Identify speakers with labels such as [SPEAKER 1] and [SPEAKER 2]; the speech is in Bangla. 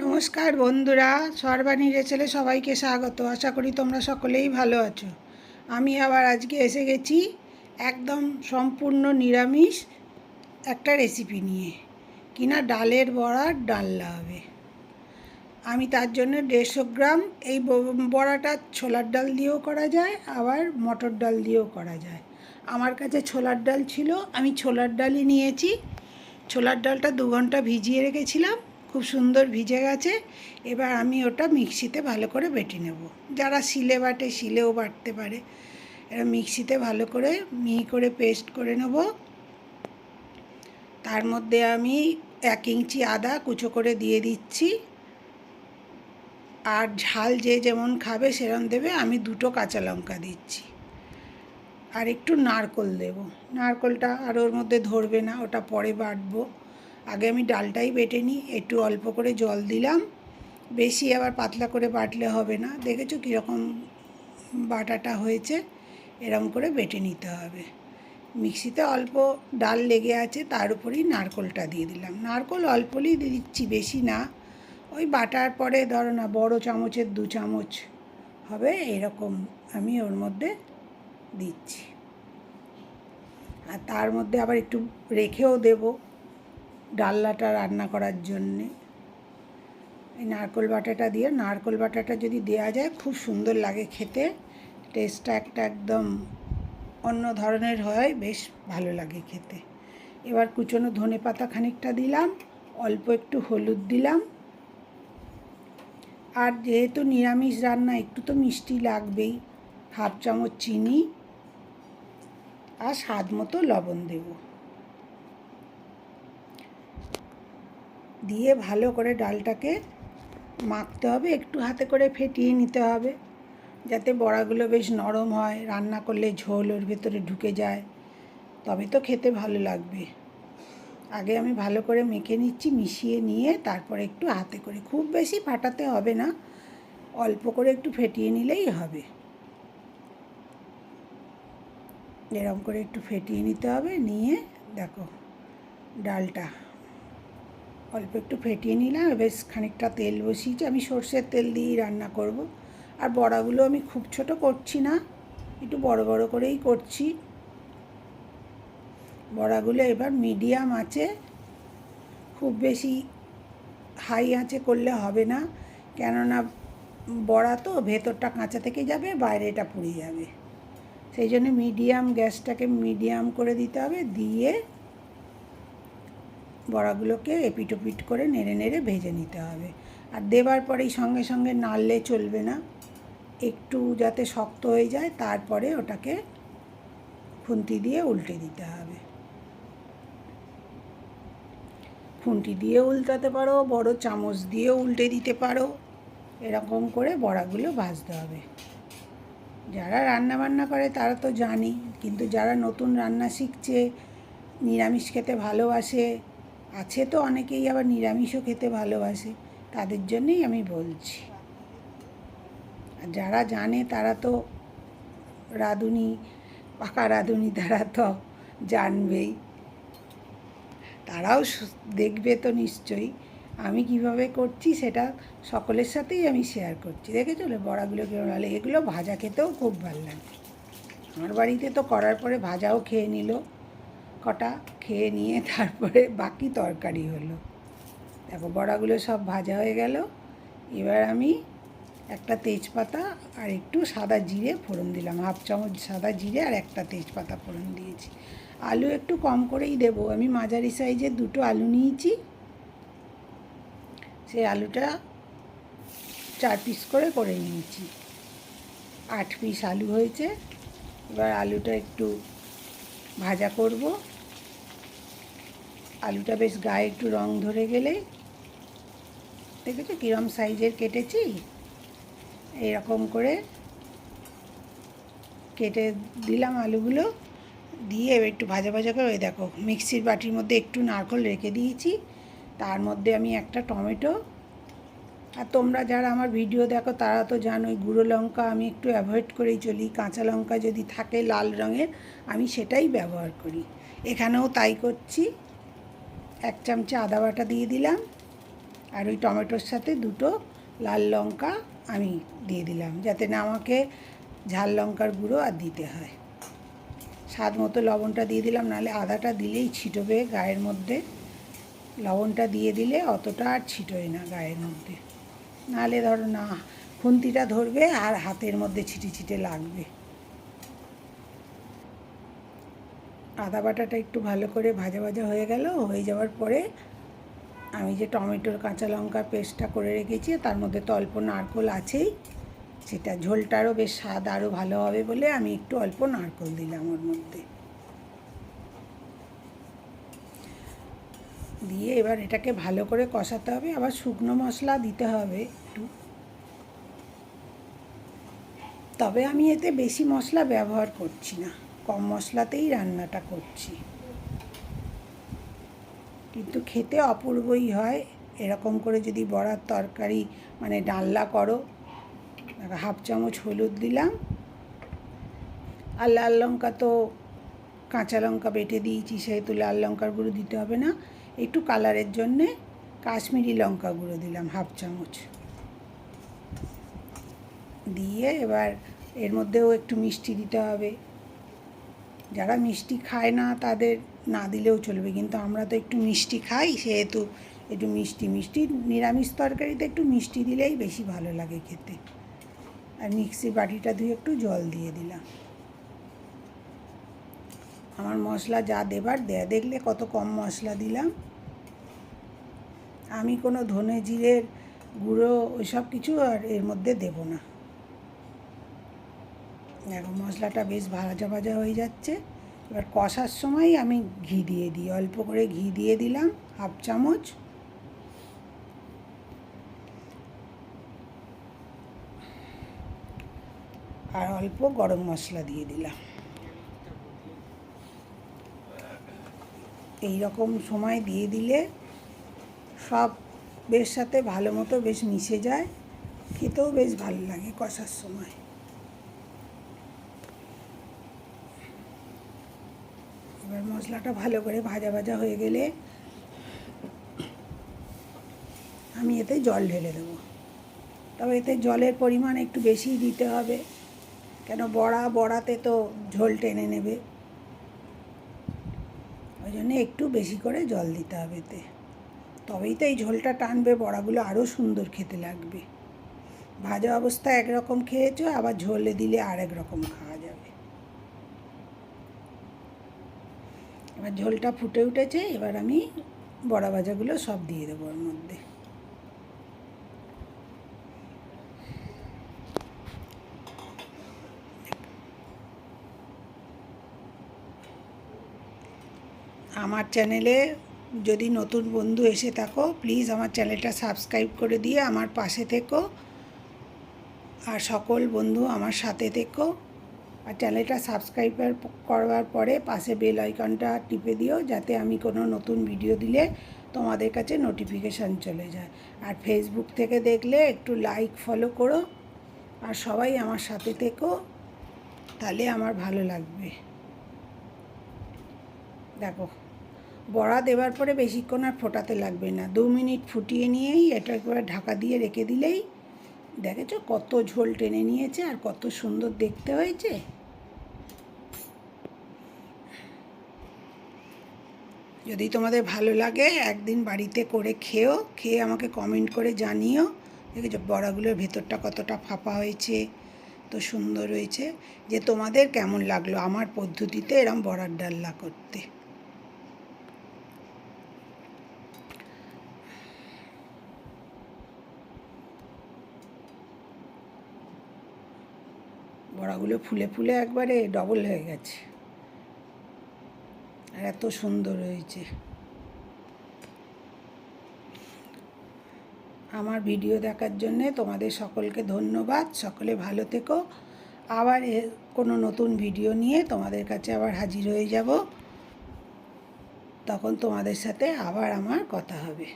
[SPEAKER 1] নমস্কার বন্ধুরা, সর্বাণী রেচেলে সবাইকে স্বাগত। আশা করি তোমরা সকলেই ভালো আছো। আমি আবার আজকে এসে গেছি একদম সম্পূর্ণ নিরামিষ একটা রেসিপি নিয়ে, কিনা ডালের বড়ার ডালনা হবে। আমি তার জন্য 150 গ্রাম এই বড়াটা ছোলার ডাল দিয়েও করা যায়, আবার মটর ডাল দিয়েও করা যায়। আমার কাছে ছোলার ডাল ছিল, আমি ছোলার ডালই নিয়েছি। ছোলার ডালটা 2 ঘন্টা ভিজিয়ে রেখেছিলাম, খুব সুন্দর ভিজে গেছে। এবার আমি ওটা মিক্সিতে ভালো করে বেটে নেব। যারা শিলে বাটে শিলেও বাটতে পারে। এবার মিক্সিতে ভালো করে মিহি করে পেস্ট করে নেব। তার মধ্যে আমি 1 ইঞ্চি আদা কুচো করে দিয়ে দিচ্ছি। আর ঝাল যে যেমন খাবে সেরকম দেবে। আমি 2টো কাঁচা লঙ্কা দিচ্ছি, আর একটু নারকেল দেব। নারকেলটা আর ওর মধ্যে ধরবে না, ওটা পরে বাটবো। আগে আমি ডালটাই বেটে নিই। একটু অল্প করে জল দিলাম, বেশি আবার পাতলা করে বাটলে হবে না। দেখেছো কীরকম বাটাটা হয়েছে? এরকম করে বেটে নিতে হবে। মিক্সিতে অল্প ডাল লেগে আছে, তার উপরেই নারকেলটা দিয়ে দিলাম। নারকেল অল্পই দিচ্ছি, বেশি না। ওই বাটার পরে ধরো না, বড় চামচের 2 চামচ হবে এরকম আমি ওর মধ্যে দিচ্ছি। আর তার মধ্যে আবার একটু রেখেও দেব ডালনাটা রান্না করার জন্যে। এই নারকেল বাটাটা দিয়ে, নারকেল বাটাটা যদি দেওয়া যায় খুব সুন্দর লাগে খেতে। টেস্টটা একদম অন্য ধরনের হয়, বেশ ভালো লাগে খেতে। এবার কুচনো ধনে পাতা খানিকটা দিলাম, অল্প একটু হলুদ দিলাম। আর যেহেতু নিরামিষ রান্না, একটু তো মিষ্টি লাগবেই। 1/2 চামচ চিনি আর স্বাদ মতো লবণ দেব। দিয়ে ভালো করে ডালটাকে মাখতে হবে, একটু হাতে করে ফেটিয়ে নিতে হবে, যাতে বড়াগুলো বেশ নরম হয়। রান্না করলে ঝোল ওর ভেতরে ঢুকে যায়, তবে তো খেতে ভালো লাগবে। আগে আমি ভালো করে মেখে নিচ্ছি, মিশিয়ে নিয়ে তারপরে একটু হাতে করে, খুব বেশি ফাটাতে হবে না, অল্প করে একটু ফেটিয়ে নিলেই হবে। এরকম করে একটু ফেটিয়ে নিতে হবে। নিয়ে দেখো ডালটা অল্প একটু ফেটিয়ে নিলাম। বেশ খানিকটা তেল বসিয়েছি, আমি সর্ষের তেল দিয়েই রান্না করব। আর বড়াগুলো আমি খুব ছোট করছি না, একটু বড় বড় করেই করছি বড়াগুলো। এবার মিডিয়াম আঁচে, খুব বেশি হাই আঁচে করলে হবে না, কেননা বড়া তো ভেতরটা কাঁচা থেকে যাবে, বাইরেটা পুড়ে যাবে। সেই জন্য মিডিয়াম, গ্যাসটাকে মিডিয়াম করে দিতে হবে। দিয়ে বড়াগুলোকে এপিট ওপিট করে নেড়ে নেড়ে ভেজে নিতে হবে। আর দেবার পরেই সঙ্গে সঙ্গে নাড়লে চলবে না, একটু যাতে শক্ত হয়ে যায়, তারপরে ওটাকে খুন্তি দিয়ে উল্টে দিতে হবে। খুন্তি দিয়ে উল্টাতে পারো, বড় চামচ দিয়েও উল্টে দিতে পারো। এরকম করে বড়াগুলো ভাজতে হবে। যারা রান্না বান্না করে তারা তো জানি, কিন্তু যারা নতুন রান্না শিখছে, নিরামিষ খেতে ভালোবাসে, আছে তো অনেকেই আবার নিরামিষও খেতে ভালোবাসে, তাদের জন্যই আমি বলছি। আর যারা জানে তারা তো রাঁধুনি, পাকা রাঁধুনি, তারা তো জানবেই, তারাও দেখবে তো নিশ্চয়ই। আমি কিভাবে করছি সেটা সকলের সাথেই আমি শেয়ার করছি। দেখেছো বড়াগুলো কেমন ভালো, এগুলো ভাজা খেতেও খুব ভালো লাগে। আমার বাড়িতে তো করার পরে ভাজাও খেয়ে নিল কটা, খেয়ে নিয়ে তারপরে বাকি তরকারি হলো। দেখো বড়াগুলো সব ভাজা হয়ে গেল। এবার আমি একটা তেজপাতা আর একটু সাদা জিরে ফোড়ন দিলাম, 1/2 চামচ সাদা জিরে আর একটা তেজপাতা ফোড়ন দিয়েছি। আলু একটু কম করেই দেবো, আমি মাঝারি সাইজের 2টো আলু নিয়েছি। সেই আলুটা 4 পিস করে নিয়েছি, 8 পিস আলু হয়েছে। এবার আলুটা একটু ভাজা করব। আলুটা বেশ গায়ে একটু রং ধরে গেলে, দেখেছো কীরকম সাইজের কেটেছি, এইরকম করে কেটে দিলাম আলুগুলো। দিয়ে এবার একটু ভাজা ভাজা করে, ওই দেখো মিক্সির বাটির মধ্যে একটু নারকেল রেখে দিয়েছি, তার মধ্যে আমি একটা টমেটো, আর তোমরা যারা আমার ভিডিও দেখো তারা তো জানোই গুঁড়ো লঙ্কা আমি একটু অ্যাভয়েড করেই চলি। কাঁচা লঙ্কা যদি থাকে লাল রঙের, আমি সেটাই ব্যবহার করি, এখানেও তাই করছি। 1 চামচে আদা বাটা দিয়ে দিলাম, আর ওই টমেটোর সাথে দুটো লাল লঙ্কা আমি দিয়ে দিলাম, যাতে না আমাকে ঝাল লঙ্কার গুঁড়ো আর দিতে হয়। স্বাদ মতো লবণটা দিয়ে দিলাম, নাহলে আদাটা দিলেই ছিটবে গায়ের মধ্যে। লবণটা দিয়ে দিলে অতটা আর ছিটোয় না গায়ের মধ্যে, নাহলে ধরো না খুন্তিটা ধরবে আর হাতের মধ্যে ছিটে ছিটে লাগবে। আদা বাটাটা একটু ভালো করে ভাজা ভাজা হয়ে গেল। হয়ে যাওয়ার পরে আমি যে টমেটোর কাঁচা লঙ্কার পেস্টটা করে রেখেছি, তার মধ্যে তো অল্প নারকেল আছেই, সেটা ঝোলটারও বেশ স্বাদ আরও ভালো হবে বলে আমি একটু অল্প নারকেল দিলাম ওর মধ্যে। দিয়ে এবার এটাকে ভালো করে কষাতে হবে। আবার শুকনো মশলা দিতে হবে একটু, তবে আমি এতে বেশি মশলা ব্যবহার করছি না, কম মশলাতেই রান্নাটা করছি। কিন্তু খেতে অপূর্বই হয় এরকম করে যদি বড়ার তরকারি মানে ডালনা করো। 1/2 চামচ হলুদ দিলাম, আর লাল লঙ্কা তো কাঁচা লঙ্কা বেটে দিয়েছি, সেহেতু লাল লঙ্কার গুঁড়ো দিতে হবে না। একটু কালারের জন্যে কাশ্মীরি লঙ্কা গুঁড়ো দিলাম 1/2 চামচ দিয়ে। এবার এর মধ্যেও একটু মিষ্টি দিতে হবে। যারা মিষ্টি খায় না তাদের না দিলেও চলবে, কিন্তু আমরা তো একটু মিষ্টি খাই, সেহেতু একটু মিষ্টি নিরামিষ তরকারিতে একটু মিষ্টি দিলেই বেশি ভালো লাগে খেতে। আর মিক্সি বাটিটা ধুয়ে একটু জল দিয়ে দিলাম। আমার মশলা যা দেবার দেয়া, দেখলে কত কম মশলা দিলাম। আমি কোনো ধনে জিরের গুঁড়ো ওইসব কিছু আর এর মধ্যে দেব না। এখন মশলাটা বেশ ভাজা ভাজা হয়ে যাচ্ছে। এবার কষার সময় আমি ঘি দিয়ে দিই, অল্প করে ঘি দিয়ে দিলাম 1/2 চামচ। আর অল্প গরম মশলা দিয়ে দিলাম। এই রকম সময় দিয়ে দিলে সব বেশ সাথে ভালো মতো বেশ মিশে যায়, খেতেও বেশ ভালো লাগে কষার সময়। এবার মশলাটা ভালো করে ভাজা ভাজা হয়ে গেলে আমি এতে জল ঢেলে দেবো। তবে এতে জলের পরিমাণ একটু বেশিই দিতে হবে, কেন বড়াতে তো ঝোল টেনে নেবে, ওই জন্য একটু বেশি করে জল দিতে হবে এতে। তবেই তো এই ঝোলটা টানবে, বড়াগুলো আরও সুন্দর খেতে লাগবে। ভাজা অবস্থায় একরকম খেয়েছো, আবার ঝোলে দিলে আর এক রকম খাওয়া যাবে। এবার ঝোলটা ফুটে উঠেছে, এবার আমি বড়া ভাজাগুলো সব দিয়ে দেবো ওর মধ্যে। আমার চ্যানেলে যদি নতুন বন্ধু এসে থাকো, প্লিজ আমার চ্যানেলটা সাবস্ক্রাইব করে দিয়ে আমার পাশে থেকো, আর সকল বন্ধু আমার সাথে থেকো। আর চ্যানেলটা সাবস্ক্রাইব করবার পরে পাশে বেল আইকনটা টিপে দিও, যাতে আমি কোনো নতুন ভিডিও দিলে তোমাদের কাছে নোটিফিকেশান চলে যায়। আর ফেসবুক থেকে দেখলে একটু লাইক ফলো করো, আর সবাই আমার সাথে থেকো, তাহলে আমার ভালো লাগবে। দেখো, বড়া দেওয়ার পরে বেশিক্ষণ আর ফোটাতে লাগবে না, 2 মিনিট ফুটিয়ে নিয়েই এটা একবার ঢাকা দিয়ে রেখে দিলেই, দেখেছো কত ঝোল টেনে নিয়েছে আর কত সুন্দর দেখতে হয়েছে। যদি তোমাদের ভালো লাগে একদিন বাড়িতে করে খেয়ে আমাকে কমেন্ট করে জানিও। দেখেছো বড়াগুলোর ভেতরটা কতটা ফাঁপা হয়েছে, তো সুন্দর হয়েছে। যে তোমাদের কেমন লাগলো আমার পদ্ধতিতে এরম বড়ার ডালনা করতে। বড়াগুলো ফুলে ফুলে একবারে ডবল হয়ে গেছে, আর এত সুন্দর হয়েছে। আমার ভিডিও দেখার জন্যে তোমাদের সকলকে ধন্যবাদ। সকলে ভালো থেকো। আবার কোনো নতুন ভিডিও নিয়ে তোমাদের কাছে আবার হাজির হয়ে যাব, তখন তোমাদের সাথে আবার আমার কথা হবে।